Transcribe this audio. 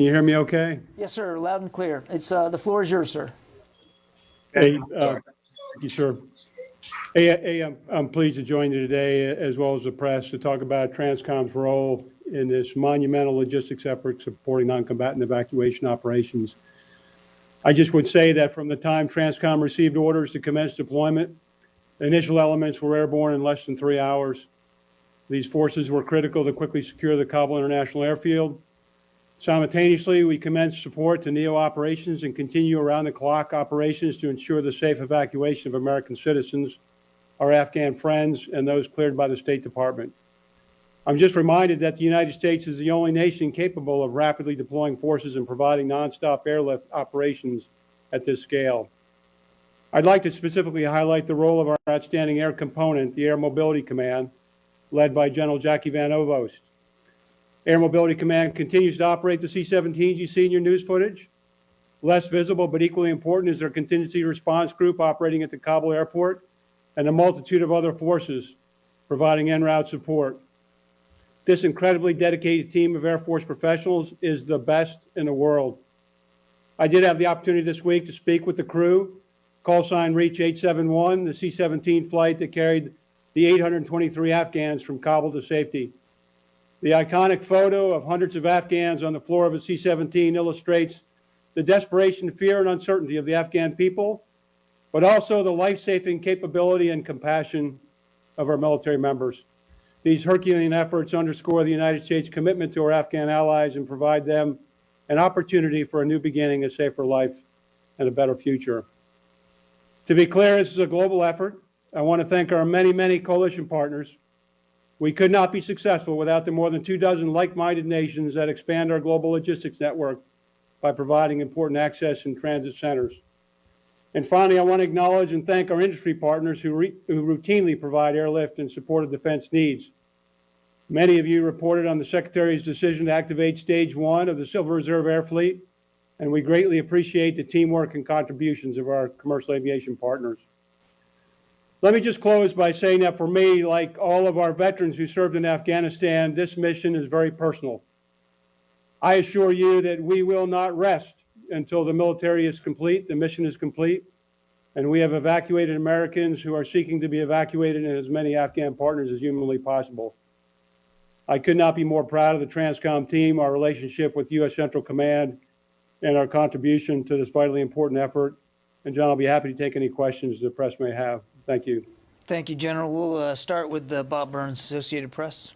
you hear me okay? Yes, sir. Loud and clear. It's the floor is yours, sir. Hey, thank you, sir. Hey, I'm pleased to join you today, as well as the press, to talk about Transcom's role in this monumental logistics effort supporting non-combatant evacuation operations. I just would say that from the time Transcom received orders to commence deployment, the initial elements were airborne in less than 3 hours. These forces were critical to quickly secure the Kabul International Airfield. Simultaneously, we commenced support to NEO operations and continue around-the-clock operations to ensure the safe evacuation of American citizens, our Afghan friends, and those cleared by the State Department. I'm just reminded that the United States is the only nation capable of rapidly deploying forces and providing nonstop airlift operations at this scale. I'd like to specifically highlight the role of our outstanding air component, the Air Mobility Command, led by General Jackie Van Ovost. Air Mobility Command continues to operate the C-17s you see in your news footage. Less visible but equally important is their contingency response group operating at the Kabul airport and a multitude of other forces providing en route support. This incredibly dedicated team of Air Force professionals is the best in the world. I did have the opportunity this week to speak with the crew, call sign Reach 871, the C-17 flight that carried the 823 Afghans from Kabul to safety. The iconic photo of hundreds of Afghans on the floor of a C-17 illustrates the desperation, fear, and uncertainty of the Afghan people, but also the life-saving capability and compassion of our military members. These Herculean efforts underscore the United States' commitment to our Afghan allies and provide them an opportunity for a new beginning, a safer life, and a better future. To be clear, this is a global effort. I want to thank our many, many coalition partners. We could not be successful without the more than 24 like-minded nations that expand our global logistics network by providing important access and transit centers. And finally, I want to acknowledge and thank our industry partners who routinely provide airlift and support of defense needs. Many of you reported on the Secretary's decision to activate Stage 1 of the Civil Reserve Air Fleet, and we greatly appreciate the teamwork and contributions of our commercial aviation partners. Let me just close by saying that for me, like all of our veterans who served in Afghanistan, this mission is very personal. I assure you that we will not rest until the military is complete, the mission is complete, and we have evacuated Americans who are seeking to be evacuated and as many Afghan partners as humanly possible. I could not be more proud of the Transcom team, our relationship with U.S. Central Command, and our contribution to this vitally important effort. And John, I'll be happy to take any questions the press may have. Thank you. Thank you, General. We'll start with Bob Burns, Associated Press.